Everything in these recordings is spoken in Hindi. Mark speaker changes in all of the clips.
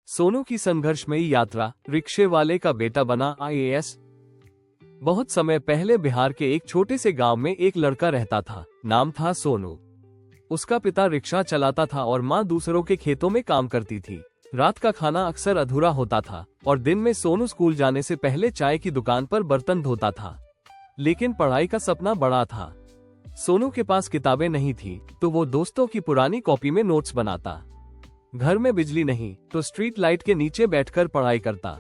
Speaker 1: सोनू की संघर्षमयी यात्रा, रिक्शे वाले का बेटा बना IAS। बहुत समय पहले बिहार के एक छोटे से गांव में एक लड़का रहता था। नाम था सोनू। उसका पिता रिक्शा चलाता था और माँ दूसरों के खेतों में काम करती थी। रात का खाना अक्सर अधूरा होता था और दिन में सोनू स्कूल जाने से पहले चाय की दुकान पर बर्तन धोता था। लेकिन पढ़ाई का सपना बड़ा था। सोनू के पास किताबें नहीं थी तो वो दोस्तों की पुरानी कॉपी में नोट्स बनाता। घर में बिजली नहीं तो स्ट्रीट लाइट के नीचे बैठकर पढ़ाई करता।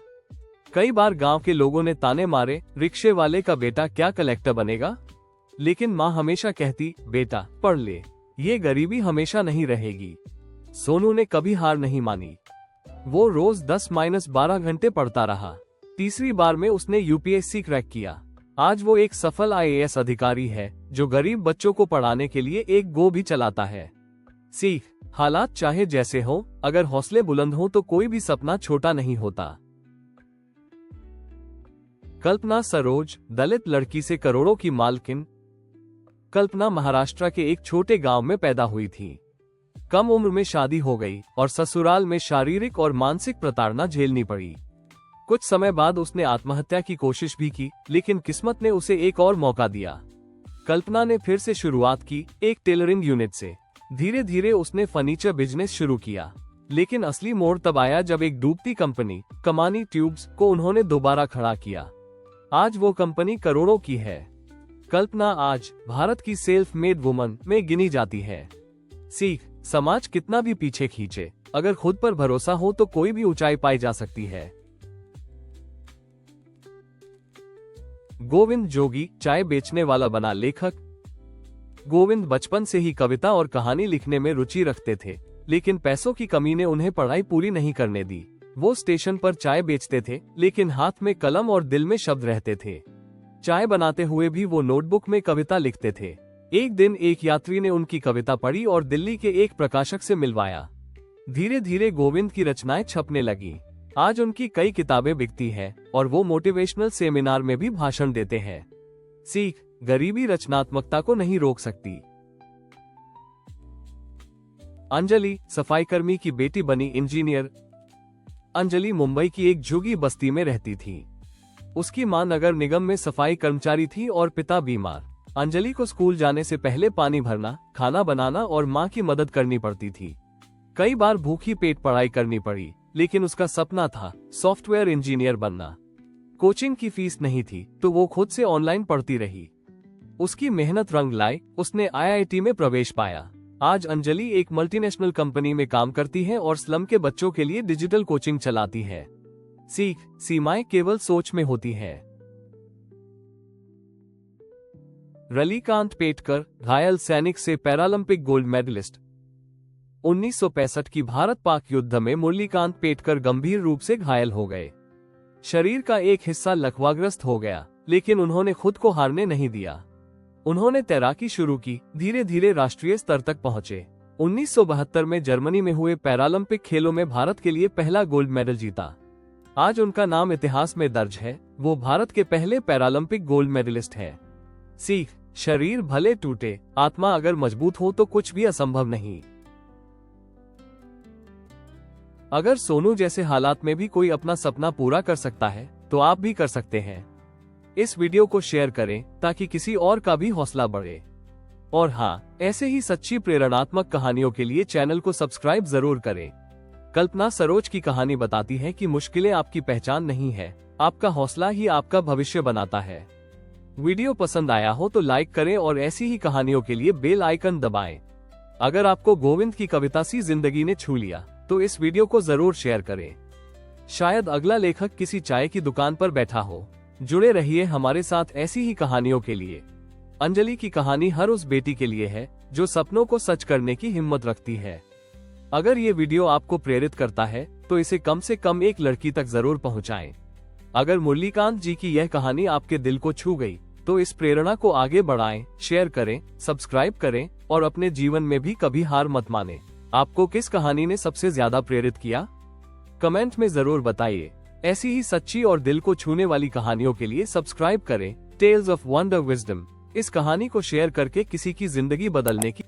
Speaker 1: कई बार गांव के लोगों ने ताने मारे, रिक्शे वाले का बेटा क्या कलेक्टर बनेगा? लेकिन माँ हमेशा कहती, बेटा पढ़ ले, ये गरीबी हमेशा नहीं रहेगी। सोनू ने कभी हार नहीं मानी। वो रोज 10-12 घंटे पढ़ता रहा। तीसरी बार में उसने UPSC क्रैक किया। आज वो एक सफल IAS अधिकारी है जो गरीब बच्चों को पढ़ाने के लिए एक गो भी चलाता है। सीख, हालात चाहे जैसे हो, अगर हौसले बुलंद हो तो कोई भी सपना छोटा नहीं होता। कल्पना सरोज, दलित लड़की से करोड़ों की मालकिन। कल्पना महाराष्ट्र के एक छोटे गांव में पैदा हुई थी। कम उम्र में शादी हो गई और ससुराल में शारीरिक और मानसिक प्रताड़ना झेलनी पड़ी। कुछ समय बाद उसने आत्महत्या की कोशिश भी की, लेकिन किस्मत ने उसे एक और मौका दिया। कल्पना ने फिर से शुरुआत की, एक टेलरिंग यूनिट से। धीरे धीरे उसने फर्नीचर बिजनेस शुरू किया, लेकिन असली मोड़ तब आया जब एक डूबती कंपनी कमानी ट्यूब्स को उन्होंने दोबारा खड़ा किया। आज वो कंपनी करोड़ों की है। कल्पना आज भारत की सेल्फ मेड वुमन में गिनी जाती है। सीख, समाज कितना भी पीछे खींचे, अगर खुद पर भरोसा हो तो कोई भी ऊंचाई पाई जा सकती है। गोविंद जोगी, चाय बेचने वाला बना लेखक। गोविंद बचपन से ही कविता और कहानी लिखने में रुचि रखते थे, लेकिन पैसों की कमी ने उन्हें पढ़ाई पूरी नहीं करने दी। वो स्टेशन पर चाय बेचते थे, लेकिन हाथ में कलम और दिल में शब्द रहते थे। चाय बनाते हुए भी वो नोटबुक में कविता लिखते थे। एक दिन एक यात्री ने उनकी कविता पढ़ी और दिल्ली के एक प्रकाशक से मिलवाया। धीरे धीरे गोविंद की रचनाएं छपने लगी। आज उनकी कई किताबें बिकती हैं और वो मोटिवेशनल सेमिनार में भी भाषण देते हैं। सीख, गरीबी रचनात्मकता को नहीं रोक सकती। अंजलि, सफाईकर्मी की बेटी बनी इंजीनियर। अंजलि मुंबई की एक झुग्गी बस्ती में रहती थी। उसकी मां नगर निगम में सफाई कर्मचारी थी और पिता बीमार। अंजलि को स्कूल जाने से पहले पानी भरना, खाना बनाना और मां की मदद करनी पड़ती थी। कई बार भूखी पेट पढ़ाई करनी पड़ी, लेकिन उसका सपना था सॉफ्टवेयर इंजीनियर बनना। कोचिंग की फीस नहीं थी तो वो खुद से ऑनलाइन पढ़ती रही। उसकी मेहनत रंग लाई, उसने IIT में प्रवेश पाया। आज अंजलि एक मल्टीनेशनल कंपनी में काम करती है और स्लम के बच्चों के लिए डिजिटल कोचिंग चलाती है। सीख, सीमाएं केवल सोच में होती है। रलीकांत पेटकर, घायल सैनिक से पैरालंपिक गोल्ड मेडलिस्ट। 1965 की भारत पाक युद्ध में मुरलीकांत पेटकर गंभीर रूप से घायल हो गए। शरीर का एक हिस्सा लकवाग्रस्त हो गया, लेकिन उन्होंने खुद को हारने नहीं दिया। उन्होंने तैराकी शुरू की, धीरे धीरे राष्ट्रीय स्तर तक पहुंचे। 1972 में जर्मनी में हुए पैरालंपिक खेलों में भारत के लिए पहला गोल्ड मेडल जीता। आज उनका नाम इतिहास में दर्ज है। वो भारत के पहले पैरालंपिक गोल्ड मेडलिस्ट है। सीख, शरीर भले टूटे, आत्मा अगर मजबूत हो तो कुछ भी असंभव नहीं। अगर सोनू जैसे हालात में भी कोई अपना सपना पूरा कर सकता है तो आप भी कर सकते हैं। इस वीडियो को शेयर करें ताकि किसी और का भी हौसला बढ़े। और हाँ, ऐसे ही सच्ची प्रेरणात्मक कहानियों के लिए चैनल को सब्सक्राइब जरूर करें। कल्पना सरोज की कहानी बताती है कि मुश्किलें आपकी पहचान नहीं है, आपका हौसला ही आपका भविष्य बनाता है। वीडियो पसंद आया हो तो लाइक करें और ऐसी ही कहानियों के लिए बेल आइकन दबाएं। अगर आपको गोविंद की कविता सी जिंदगी ने छू लिया तो इस वीडियो को जरूर शेयर करें। शायद अगला लेखक किसी चाय की दुकान पर बैठा हो। जुड़े रहिए हमारे साथ ऐसी ही कहानियों के लिए। अंजलि की कहानी हर उस बेटी के लिए है जो सपनों को सच करने की हिम्मत रखती है। अगर ये वीडियो आपको प्रेरित करता है तो इसे कम से कम एक लड़की तक जरूर पहुंचाएं। अगर मुरलीकांत जी की यह कहानी आपके दिल को छू गई तो इस प्रेरणा को आगे बढ़ाएं, शेयर करें, सब्सक्राइब करें और अपने जीवन में भी कभी हार मत माने। आपको किस कहानी ने सबसे ज्यादा प्रेरित किया? कमेंट में जरूर बताइए। ऐसी ही सच्ची और दिल को छूने वाली कहानियों के लिए सब्सक्राइब करें टेल्स ऑफ वंडर विजडम। इस कहानी को शेयर करके किसी की जिंदगी बदलने की